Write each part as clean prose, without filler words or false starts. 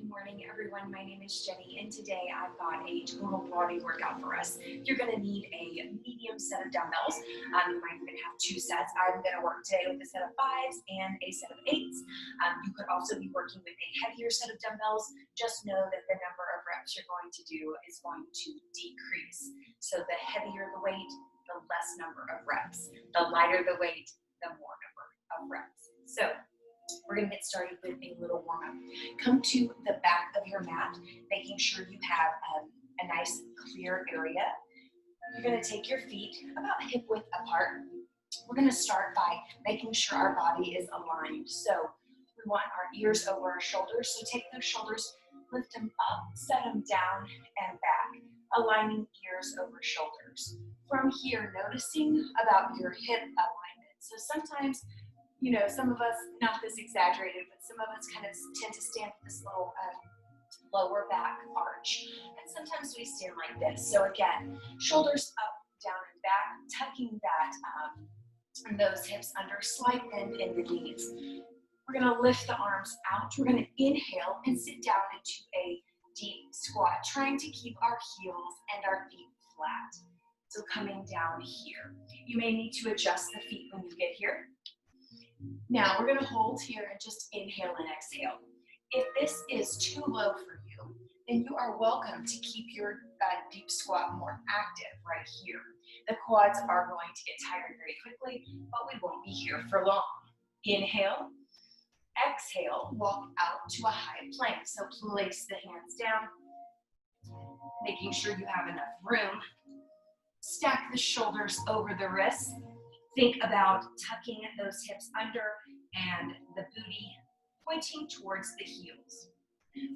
Good morning, everyone. My name is Jenny, and today I've got a total body workout for us. You're going to need a medium set of dumbbells. You might even have two sets. I'm going to work today with a set of 5s and a set of 8s. You could also be working with a heavier set of dumbbells. Just know that the number of reps you're going to do is going to decrease. So the heavier the weight, the less number of reps. The lighter the weight, the more number of reps. So we're going to get started with a little warm-up. Come to the back of your mat, making sure you have a nice clear area. You're going to take your feet about hip width apart. We're going to start by making sure our body is aligned. So we want our ears over our shoulders. So take those shoulders, lift them up, set them down and back, aligning ears over shoulders. From here, noticing about your hip alignment. So sometimes, you know, some of us, not this exaggerated, but some of us kind of tend to stand with this little lower back arch. And sometimes we stand like this. So again, shoulders up, down and back, tucking that, those hips under, slight bend in the knees. We're gonna lift the arms out. We're gonna inhale and sit down into a deep squat, trying to keep our heels and our feet flat. So coming down here. You may need to adjust the feet when you get here. Now we're going to hold here and just inhale and exhale. If this is too low for you, then you are welcome to keep your deep squat more active right here. The quads are going to get tired very quickly, but we won't be here for long. Inhale, exhale, walk out to a high plank. So place the hands down, making sure you have enough room. Stack the shoulders over the wrists. Think about tucking those hips under and the booty pointing towards the heels.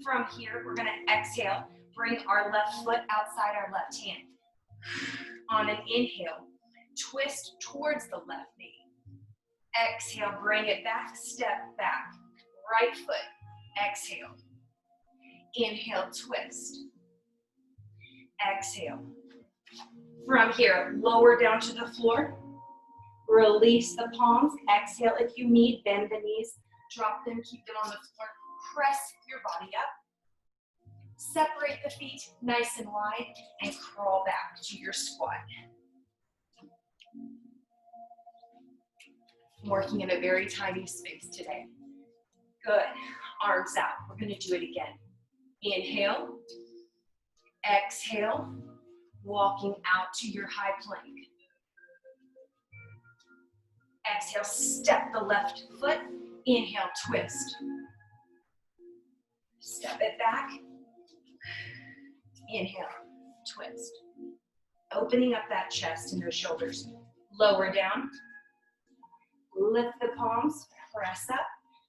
From here, we're going to exhale, bring our left foot outside our left hand. On an inhale, twist towards the left knee. Exhale, bring it back, step back. Right foot, exhale. Inhale, twist. Exhale. From here, lower down to the floor. Release the palms. Exhale if you need. Bend the knees. Drop them. Keep them on the floor. Press your body up. Separate the feet nice and wide and crawl back to your squat. I'm working in a very tiny space today. Good. Arms out. We're going to do it again. Inhale. Exhale. Walking out to your high plank. Exhale, step the left foot. Inhale, twist. Step it back. Inhale, twist. Opening up that chest and those shoulders. Lower down. Lift the palms, press up.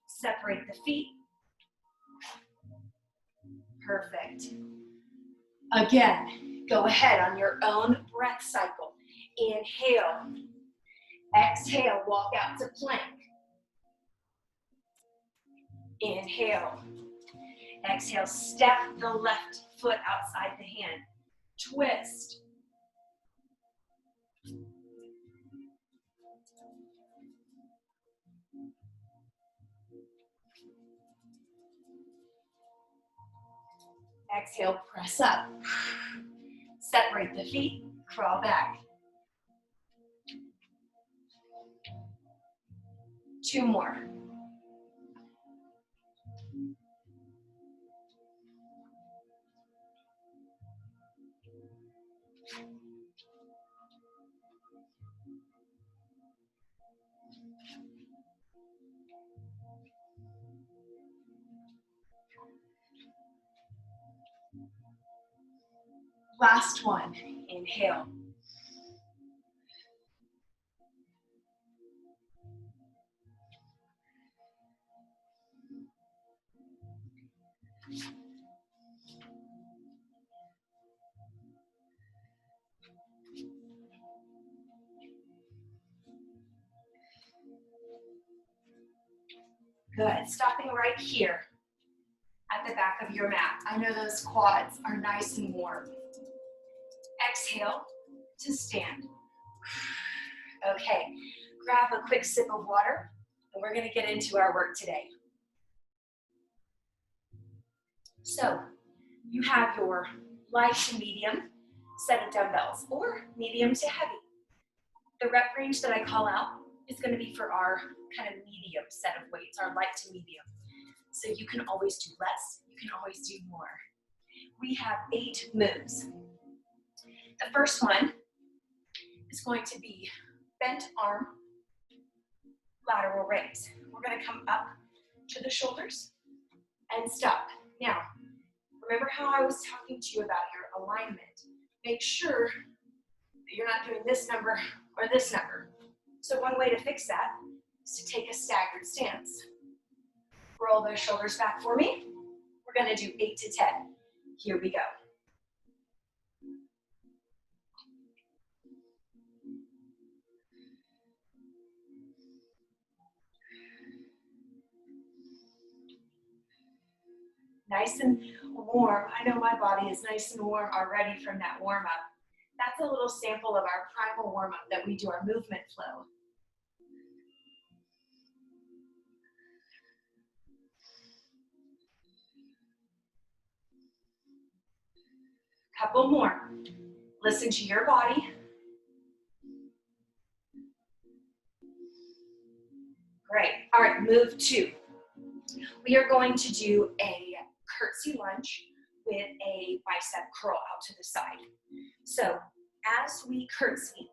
Separate the feet. Perfect. Again, go ahead on your own breath cycle. Inhale. Exhale, walk out to plank. Inhale. Exhale, step the left foot outside the hand. Twist. Exhale, press up. Separate the feet, crawl back. 2 more. Last one. Inhale. Good. Stopping right here at the back of your mat. I know those quads are nice and warm. Exhale to stand. Okay, grab a quick sip of water, and we're going to get into our work today. So you have your light to medium set of dumbbells, or medium to heavy. The rep range that I call out is going to be for our kind of medium set of weights, our light to medium. So you can always do less, you can always do more. We have 8 moves. The first one is going to be bent arm lateral raise. We're going to come up to the shoulders and stop. Now, remember how I was talking to you about your alignment? Make sure that you're not doing this number or this number. So one way to fix that is to take a staggered stance. Roll those shoulders back for me. We're going to do 8 to 10. Here we go. Nice and warm. I know my body is nice and warm already from that warm up. That's a little sample of our primal warm up that we do our movement flow. Couple more. Listen to your body. Great. All right, move 2. We are going to do a curtsy lunge with a bicep curl out to the side. So as we curtsy,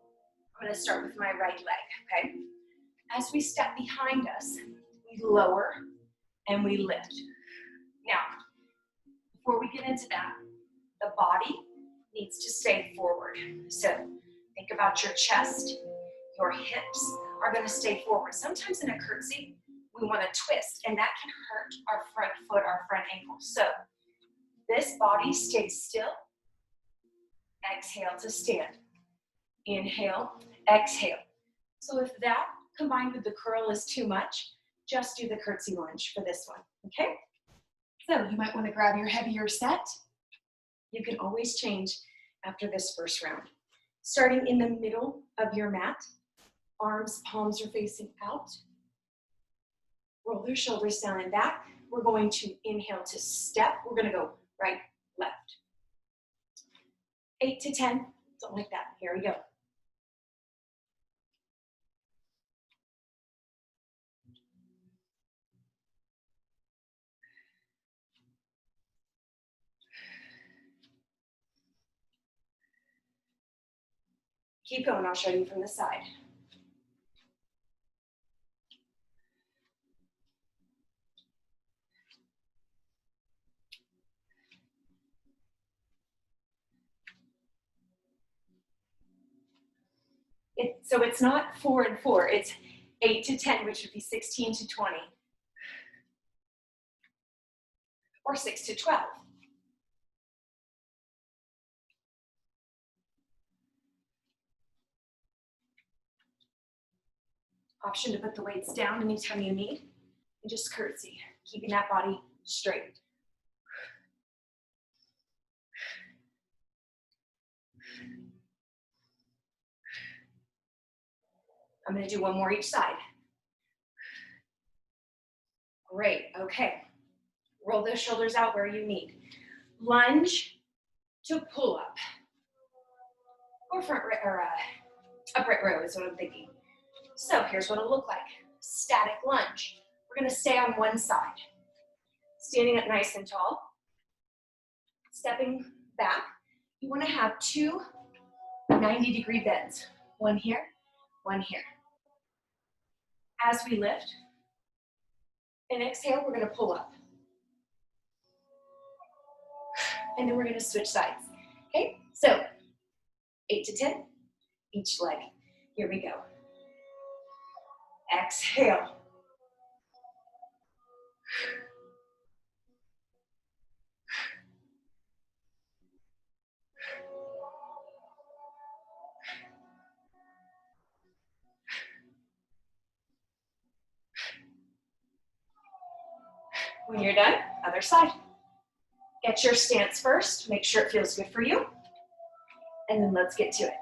I'm going to start with my right leg, okay? As we step behind us, we lower and we lift. Now, before we get into that, the body needs to stay forward. So think about your chest, your hips are going to stay forward. Sometimes in a curtsy, we want to twist, and that can hurt our front foot, our front ankle. So this body stays still. Exhale to stand. Inhale, exhale. So if that combined with the curl is too much, just do the curtsy lunge for this one, okay? So you might want to grab your heavier set. You can always change after this first round. Starting in the middle of your mat, arms, palms are facing out. Roll your shoulders down and back. We're going to inhale to step. We're going to go right, left. 8 to 10, something like that. Here we go. Keep going, I'll show you from the side. So it's not 4 and 4, it's 8 to 10, which would be 16 to 20. Or 6 to 12. Option to put the weights down anytime you need, and just curtsy, keeping that body straight. I'm going to do one more each side. Great, okay. Roll those shoulders out where you need. Lunge to pull up. Or front or upright row is what I'm thinking. So here's what it'll look like. Static lunge. We're going to stay on one side. Standing up nice and tall. Stepping back. You want to have 2 90-degree bends. One here, one here. As we lift and exhale, we're going to pull up. And then we're going to switch sides. Okay, so 8 to 10, each leg. Here we go. Exhale. When you're done, other side. Get your stance first. Make sure it feels good for you. And then let's get to it.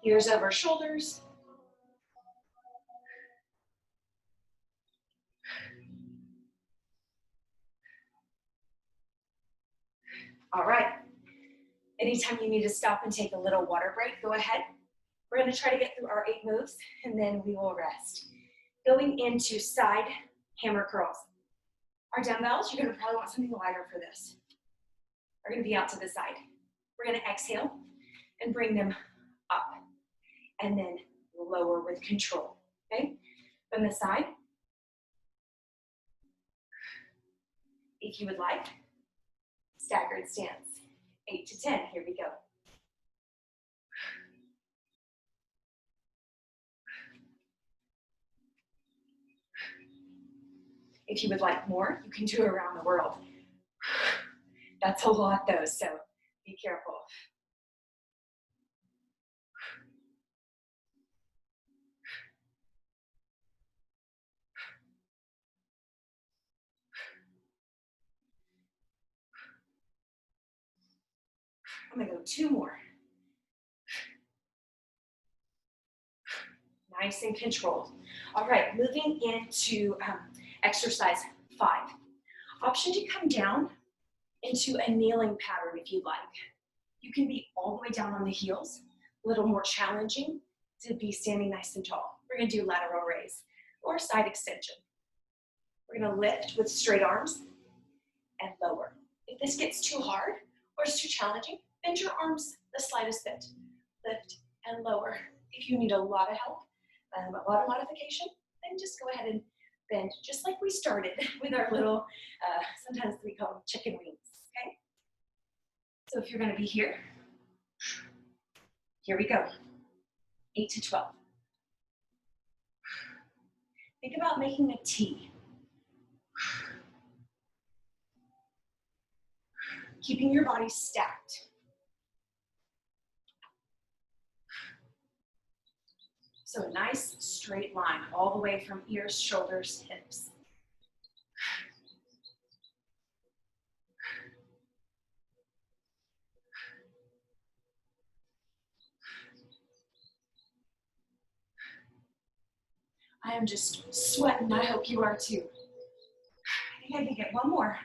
Ears over shoulders. All right. Anytime you need to stop and take a little water break, go ahead. We're going to try to get through our 8 moves, and then we will rest. Going into side hammer curls. Our dumbbells, you're going to probably want something lighter for this. Are going to be out to the side. We're going to exhale and bring them up, and then lower with control, okay? From the side. If you would like, staggered stance. 8 to 10, here we go. If you would like more, you can do around the world. That's a lot though, so be careful. I'm gonna go 2 more. Nice and controlled. All right, moving into exercise 5. Option to come down into a kneeling pattern if you'd like. You can be all the way down on the heels, a little more challenging to be standing nice and tall. We're gonna do lateral raise or side extension. We're gonna lift with straight arms and lower. If this gets too hard or it's too challenging, bend your arms the slightest bit. Lift and lower. If you need a lot of help, a lot of modification, then just go ahead and bend, just like we started with our little, sometimes we call them chicken wings, okay? So if you're gonna be here we go, 8 to 12. Think about making a T. Keeping your body stacked. So a nice straight line all the way from ears, shoulders, hips. I am just sweating. I hope you are too. I think I can get 1 more.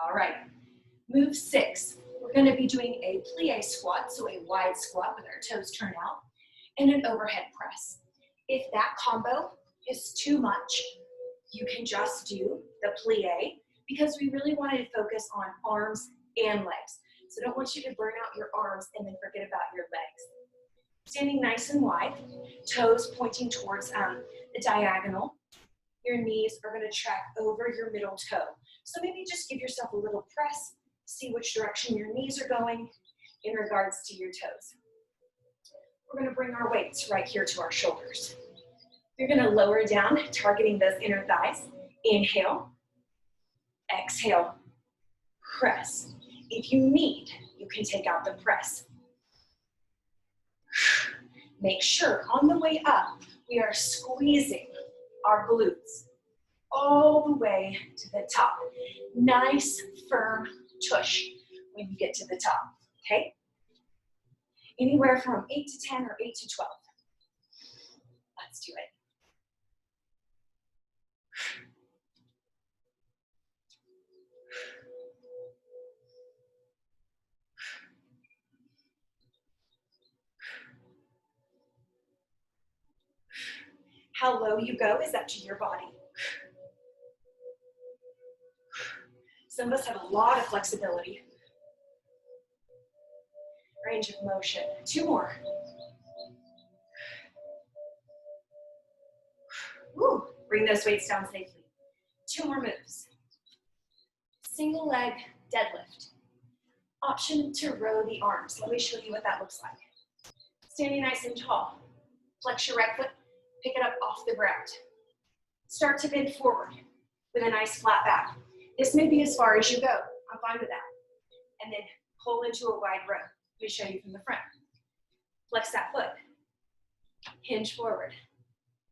All right, move 6. We're gonna be doing a plie squat, so a wide squat with our toes turned out, and an overhead press. If that combo is too much, you can just do the plie, because we really wanted to focus on arms and legs. So I don't want you to burn out your arms and then forget about your legs. Standing nice and wide, toes pointing towards the diagonal. Your knees are gonna track over your middle toe. So maybe just give yourself a little press, see which direction your knees are going in regards to your toes. We're gonna bring our weights right here to our shoulders. You're gonna lower down, targeting those inner thighs. Inhale, exhale, press. If you need, you can take out the press. Make sure on the way up, we are squeezing our glutes all the way to the top. Nice, firm tush when you get to the top, okay? Anywhere from 8 to 10 or 8 to 12. Let's do it. How low you go is up to your body. Some of us have a lot of flexibility. Range of motion. 2 more. Woo. Bring those weights down safely. 2 more moves. Single leg deadlift. Option to row the arms. Let me show you what that looks like. Standing nice and tall. Flex your right foot, pick it up off the ground. Start to bend forward with a nice flat back. This may be as far as you go. I'm fine with that. And then pull into a wide row. Let me show you from the front. Flex that foot. Hinge forward.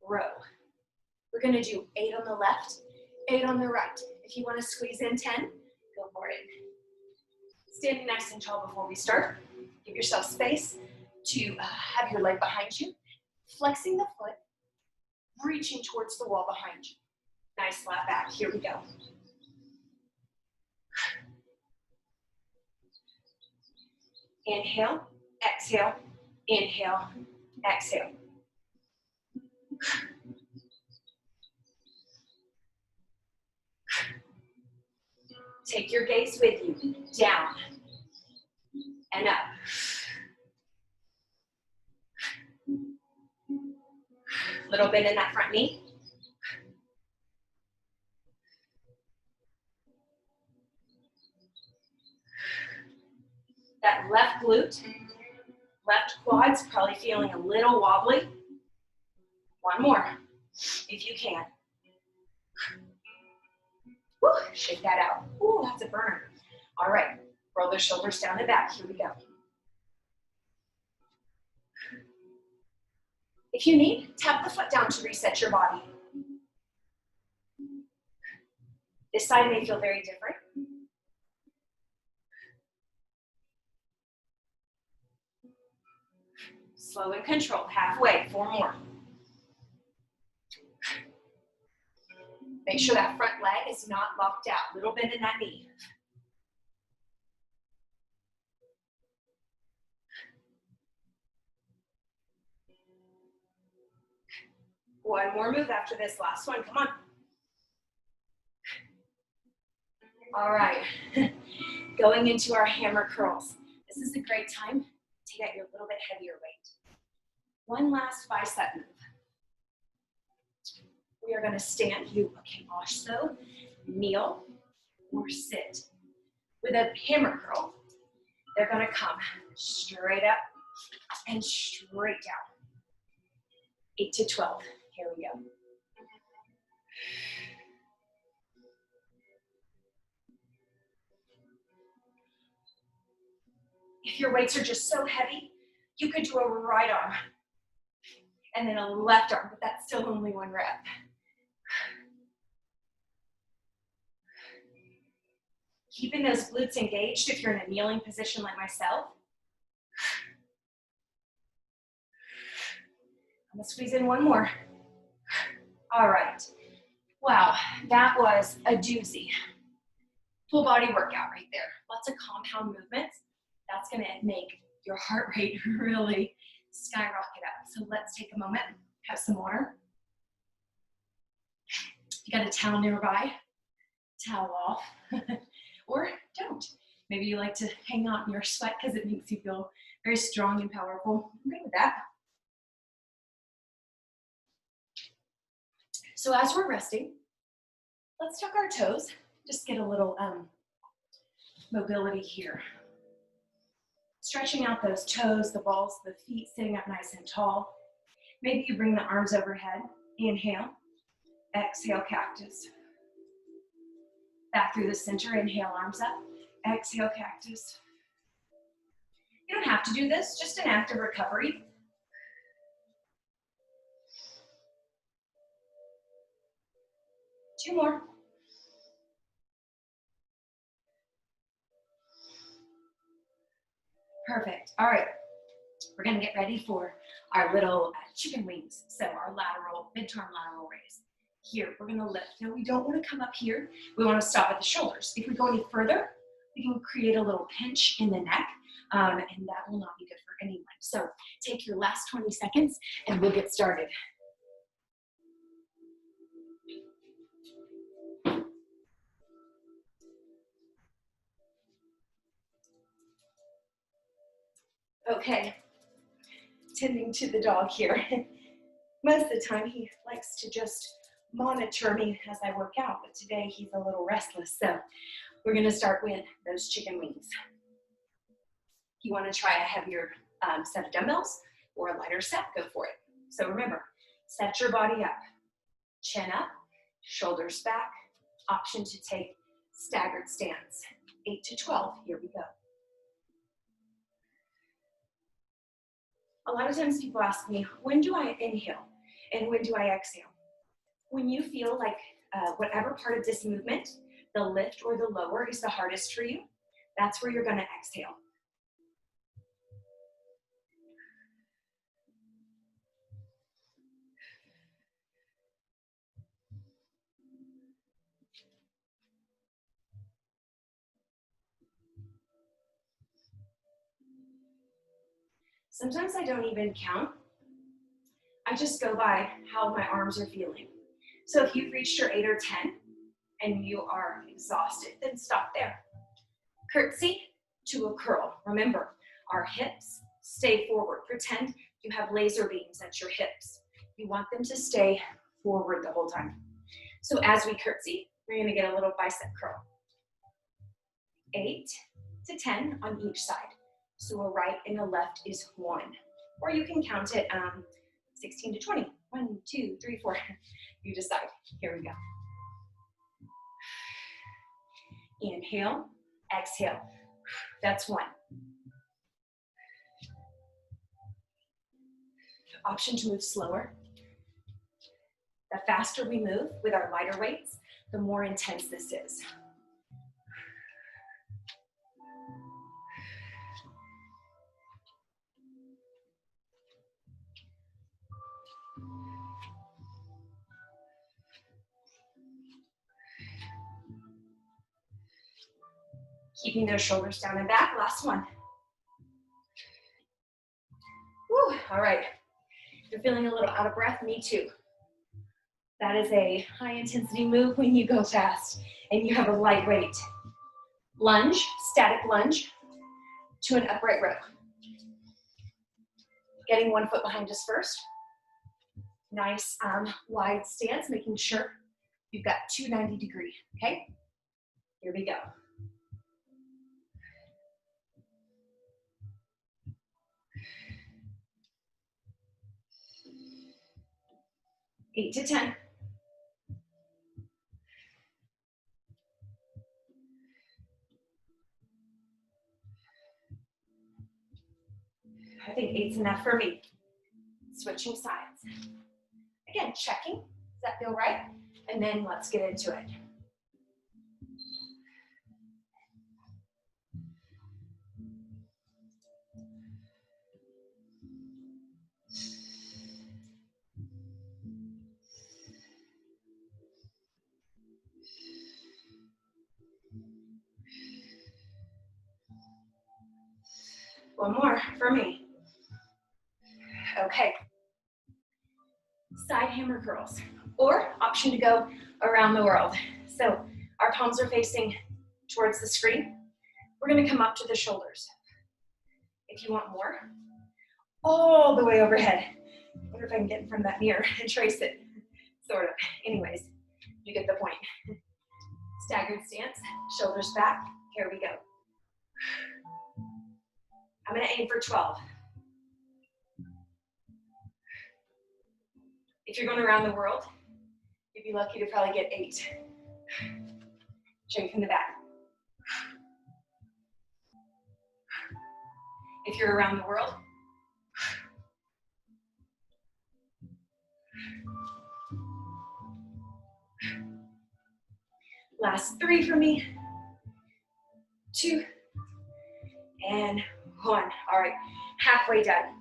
Row. We're gonna do 8 on the left, 8 on the right. If you wanna squeeze in 10, go for it. Standing nice and tall before we start. Give yourself space. to have your leg behind you, flexing the foot, reaching towards the wall behind you. Nice flat back. Here we go. Inhale, exhale, inhale, exhale. Take your gaze with you, down and up. Little bit in that front knee. That left glute, left quad's probably feeling a little wobbly. One more, if you can. Woo, shake that out. Ooh, that's a burner. All right, roll the shoulders down and back. Here we go. If you need, tap the foot down to reset your body. This side may feel very different. Slow and controlled, halfway, 4 more. Make sure that front leg is not locked out. Little bend in that knee. One more move after this last one, come on. All right, going into our hammer curls. This is a great time to get your little bit heavier weight. One last bicep move. We are gonna stand, you can also kneel or sit. With a hammer curl, they're gonna come straight up and straight down. 8 to 12, here we go. If your weights are just so heavy, you could do a right arm and then a left arm, but that's still only 1 rep. Keeping those glutes engaged if you're in a kneeling position like myself. I'm gonna squeeze in 1 more. All right. Wow, that was a doozy. Full body workout right there. Lots of compound movements. That's gonna make your heart rate really skyrocket up. So let's take a moment, have some water. If you got a towel nearby, towel off. Or don't. Maybe you like to hang out in your sweat because it makes you feel very strong and powerful. I'm good with that. So as we're resting, let's tuck our toes. Just get a little mobility here. Stretching out those toes, the balls, the feet sitting up nice and tall. Maybe you bring the arms overhead. Inhale, exhale, cactus. Back through the center, inhale, arms up. Exhale, cactus. You don't have to do this, just an active recovery. Two more. Perfect. All right. We're going to get ready for our little chicken wings. So our lateral, midterm lateral raise. Here, we're going to lift. Now, we don't want to come up here. We want to stop at the shoulders. If we go any further, we can create a little pinch in the neck, and that will not be good for anyone. So take your last 20 seconds, and we'll get started. Okay, tending to the dog here. Most of the time, he likes to just monitor me as I work out, but today he's a little restless. So we're going to start with those chicken wings. If you want to try a heavier set of dumbbells or a lighter set, go for it. So remember, set your body up, chin up, shoulders back, option to take staggered stance. 8 to 12, here we go. A lot of times people ask me, when do I inhale and when do I exhale? When you feel like whatever part of this movement, the lift or the lower is the hardest for you, that's where you're gonna exhale. Sometimes I don't even count. I just go by how my arms are feeling. So if you've reached your 8 or 10 and you are exhausted, then stop there. Curtsy to a curl. Remember, our hips stay forward. Pretend you have laser beams at your hips. You want them to stay forward the whole time. So as we curtsy, we're going to get a little bicep curl. 8 to 10 on each side. So a right and a left is 1. Or you can count it 16 to 20. 1, 2, 3, 4. You decide. Here we go. Inhale, exhale. That's 1. Option to move slower. The faster we move with our lighter weights, the more intense this is. Keeping those shoulders down and back. Last one. Woo, all right. If you're feeling a little out of breath, me too. That is a high intensity move when you go fast and you have a light weight. Lunge, static lunge to an upright row. Getting 1 foot behind us first. Nice wide stance, making sure you've got 290 degree, okay? Here we go. 8 to 10. I think 8's enough for me. Switching sides. Again, checking. Does that feel right? And then let's get into it. One more for me. Okay. Side hammer curls, or option to go around the world. So our palms are facing towards the screen. We're gonna come up to the shoulders. If you want more, all the way overhead. I wonder if I can get in front of that mirror and trace it, sort of. Anyways, you get the point. Staggered stance, shoulders back. Here we go. I'm gonna aim for 12. If you're going around the world, you'd be lucky to probably get 8. Straight from the back. If you're around the world, last 3 for me. 2 and 1. All right, halfway done.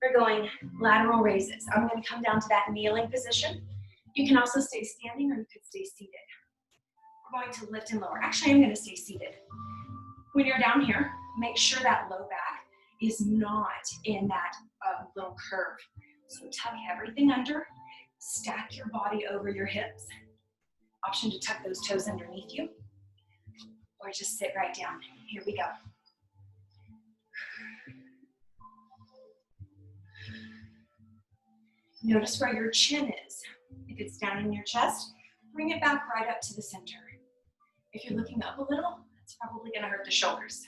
We're going lateral raises. I'm going to come down to that kneeling position. You can also stay standing or you could stay seated. We're going to lift and lower. Actually, I'm going to stay seated. When you're down here, make sure that low back is not in that little curve. So tuck everything under, stack your body over your hips. Option to tuck those toes underneath you, or just sit right down. Here we go. Notice where your chin is. If it's down in your chest, bring it back right up to the center. If you're looking up a little, that's probably going to hurt the shoulders.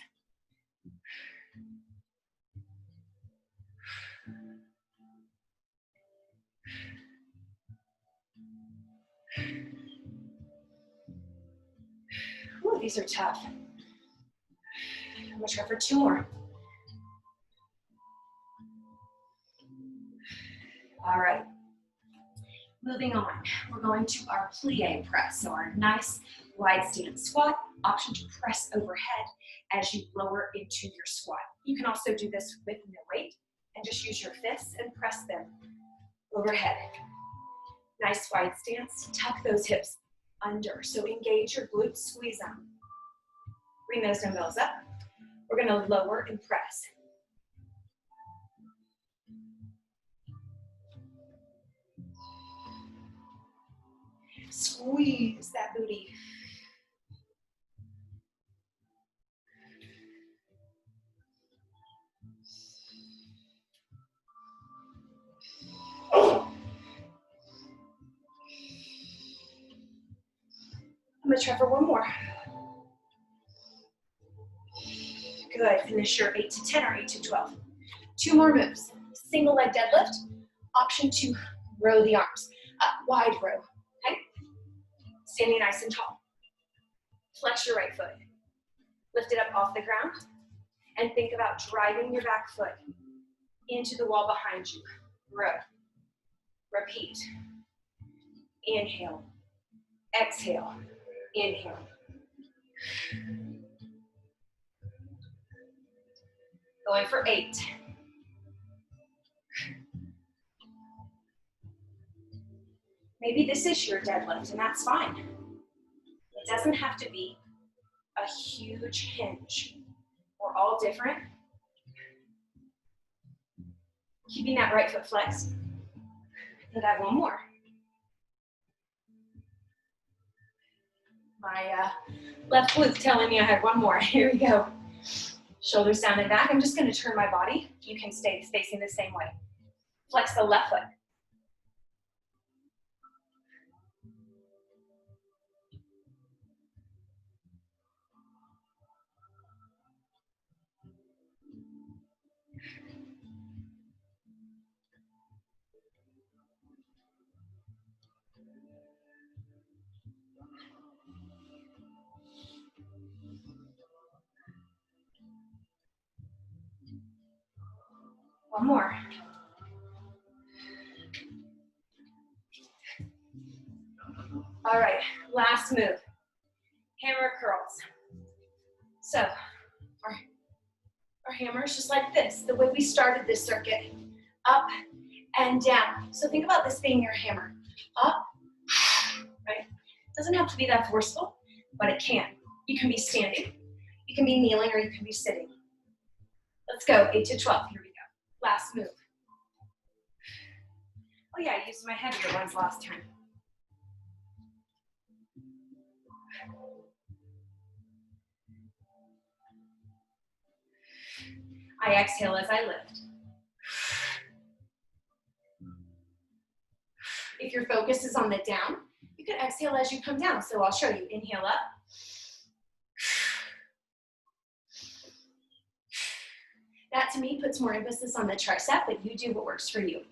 Ooh, these are tough. I'm going to try for 2 more. All right. Moving on, we're going to our plie press, so our nice wide stance squat. Option to press overhead as you lower into your squat. You can also do this with no weight and just use your fists and press them overhead. Nice wide stance. Tuck those hips under. So engage your glutes, squeeze them. Bring those dumbbells up. We're going to lower and press. Squeeze that booty. I'm gonna try for one more. Good, finish your 8 to 10 or 8 to 12. 2 more moves. Single leg deadlift, option 2, row the arms. Wide row, okay? Standing nice and tall. Flex your right foot. Lift it up off the ground and think about driving your back foot into the wall behind you. Row. Repeat. Inhale. Exhale. Inhale. Going for 8. Maybe this is your deadlift, and that's fine. It doesn't have to be a huge hinge. We're all different. Keeping that right foot flexed. I think I have one more. My left glute telling me I had one more. Here we go. Shoulders down and back. I'm just going to turn my body. You can stay facing the same way. Flex the left foot. One more. All right, last move. Hammer curls. So, our hammer is just like this, the way we started this circuit. Up and down. So think about this being your hammer. Up, right? It doesn't have to be that forceful, but it can. You can be standing, you can be kneeling, or you can be sitting. Let's go, 8 to 12, here we go. Last move. Oh yeah, I used my heavier ones last time. I exhale as I lift. If your focus is on the down, you can exhale as you come down. So I'll show you. Inhale up. That to me puts more emphasis on the tricep, but you do what works for you.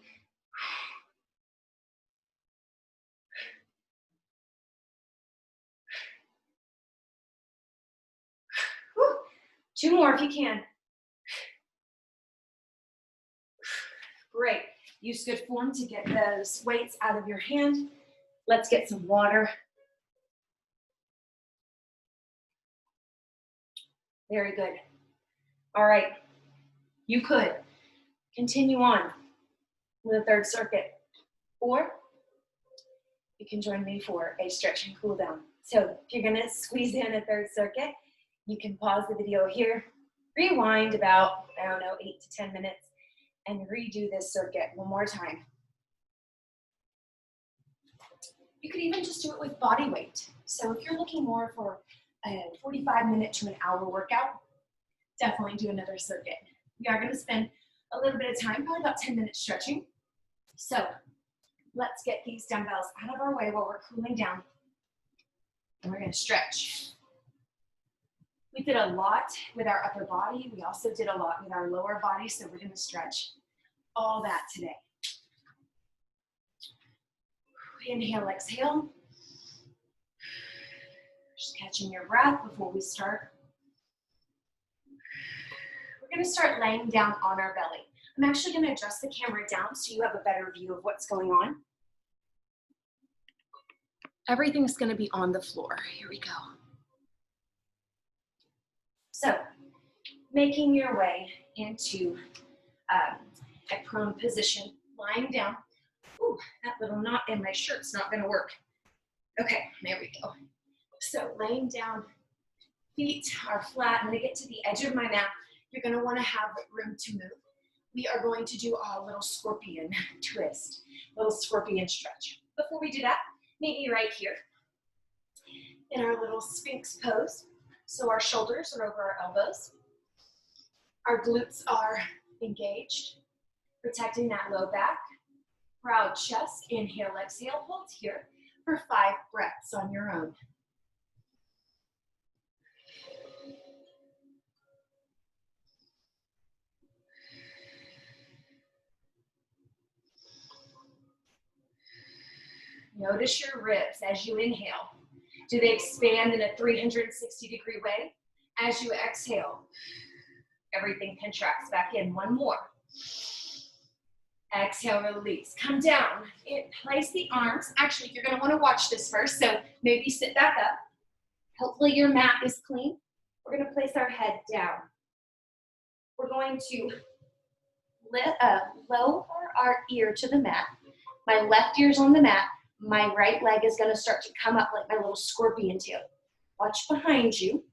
Whew. 2 more if you can. Great. Use good form to get those weights out of your hand. Let's get some water. Very good. All right. You could continue on with the third circuit, or you can join me for a stretch and cool down. So if you're gonna squeeze in a third circuit, you can pause the video here, rewind about, 8 to 10 minutes, and redo this circuit one more time. You could even just do it with body weight. So if you're looking more for a 45-minute to an hour workout, definitely do another circuit. We are gonna spend a little bit of time, probably about 10 minutes stretching. So let's get these dumbbells out of our way while we're cooling down. And we're gonna stretch. We did a lot with our upper body. We also did a lot with our lower body, so we're gonna stretch all that today. Inhale, exhale. Just catching your breath before we start. We're gonna start laying down on our belly. I'm actually gonna adjust the camera down so you have a better view of what's going on. Everything's gonna be on the floor. Here we go. So, making your way into a prone position, lying down. Ooh, that little knot in my shirt's not gonna work. Okay, there we go. So laying down, feet are flat. I'm gonna get to the edge of my mat. You're gonna wanna have room to move. We are going to do a little scorpion twist, little scorpion stretch. Before we do that, maybe right here in our little Sphinx pose. So our shoulders are over our elbows. Our glutes are engaged, protecting that low back. Proud chest. Inhale, exhale, hold here for 5 breaths on your own. Notice your ribs as you inhale. Do they expand in a 360-degree way? As you exhale, everything contracts back in. One more. Exhale, release. Come down. Place the arms. Actually, you're going to want to watch this first, so maybe sit back up. Hopefully your mat is clean. We're going to place our head down. We're going to lower our ear to the mat. My left ear's on the mat. My right leg is going to start to come up like my little scorpion tail. Watch behind you.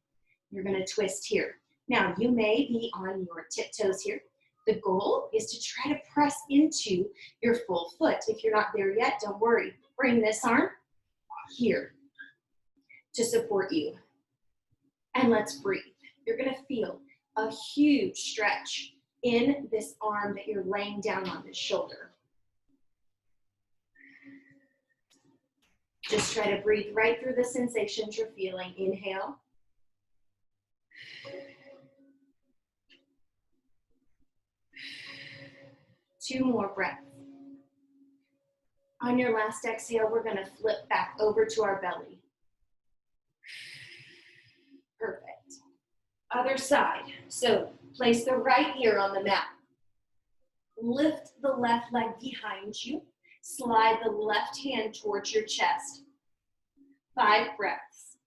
You're going to twist here. Now, you may be on your tiptoes here. The goal is to try to press into your full foot. If you're not there yet, don't worry. Bring this arm here to support you. And let's breathe. You're going to feel a huge stretch in this arm that you're laying down on, this shoulder. Just try to breathe right through the sensations you're feeling. Inhale. Two more breaths. On your last exhale, we're going to flip back over to our belly. Perfect. Other side. So place the right ear on the mat. Lift the left leg behind you. Slide the left hand towards your chest. 5 breaths.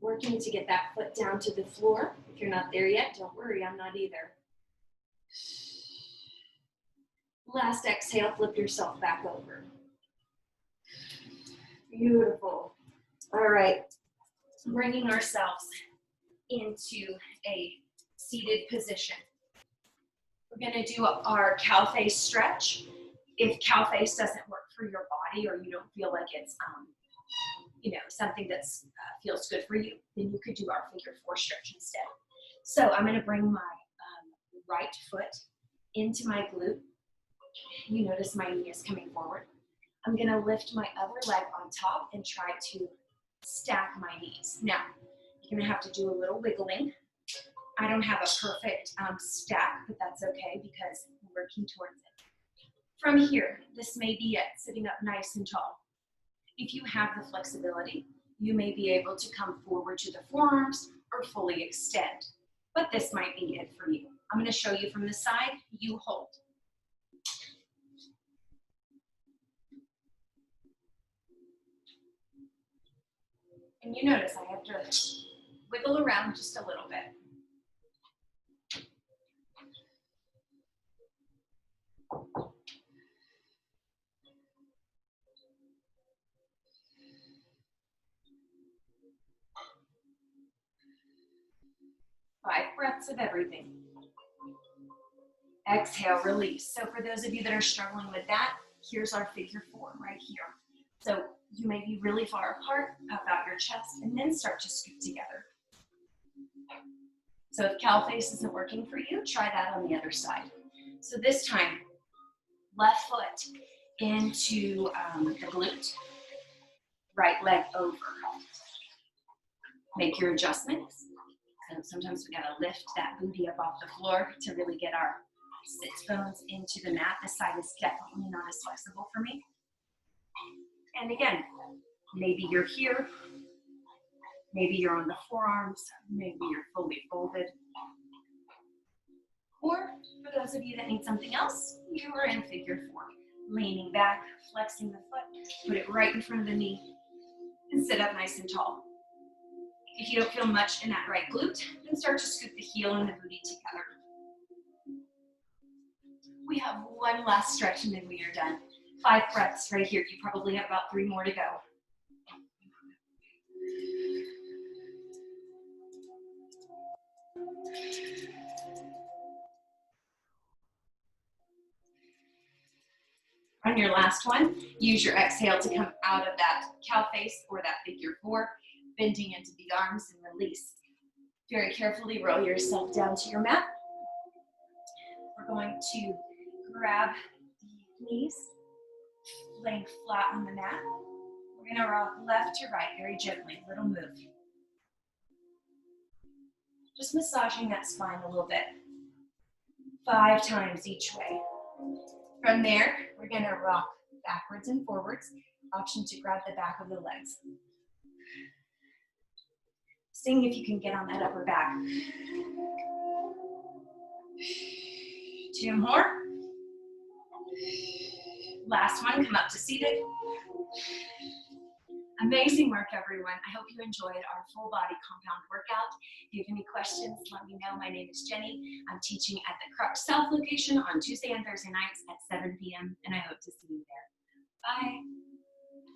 Working to get that foot down to the floor. If you're not there yet, don't worry, I'm not either. Last exhale, flip yourself back over. Beautiful. All right, bringing ourselves into a seated position. We're going to do our cow face stretch. If cow face doesn't work for your body or you don't feel like it's something that feels good for you, then you could do our figure 4 stretch instead. So I'm going to bring my right foot into my glute. You notice my knee is coming forward. I'm going to lift my other leg on top and try to stack my knees. Now, you're going to have to do a little wiggling. I don't have a perfect stack, but that's okay because we're working towards it. From here, this may be it, sitting up nice and tall. If you have the flexibility, you may be able to come forward to the forearms or fully extend, but this might be it for you. I'm going to show you from the side, you hold. And you notice I have to wiggle around just a little bit. Five breaths of everything. Exhale, release. So for those of you that are struggling with that, here's our figure 4 right here. So you may be really far apart, puff out your chest, and then start to scoot together. So if cow face isn't working for you, try that on the other side. So this time, left foot into the glute, right leg over. Make your adjustments. So sometimes we gotta lift that booty up off the floor to really get our sits bones into the mat. This side is definitely not as flexible for me. And again, maybe you're here, maybe you're on the forearms, maybe you're fully folded. Or for those of you that need something else, you are in figure 4. Leaning back, flexing the foot, put it right in front of the knee, and sit up nice and tall. If you don't feel much in that right glute, then start to scoop the heel and the booty together. We have one last stretch and then we are done. 5 breaths right here. You probably have about 3 more to go. On your last one, use your exhale to come out of that cow face or that figure four, bending into the arms and release. Very carefully roll yourself down to your mat. We're going to grab the knees, laying flat on the mat. We're going to rock left to right very gently, little move. Just massaging that spine a little bit. 5 times each way. From there, we're going to rock backwards and forwards. Option to grab the back of the legs. Seeing if you can get on that upper back. 2 more. Last one, come up to seated. Amazing work, everyone. I hope you enjoyed our full body compound workout. If you have any questions, let me know. My name is Jenny. I'm teaching at the Crux South location on Tuesday and Thursday nights at 7 p.m. and I hope to see you there. Bye.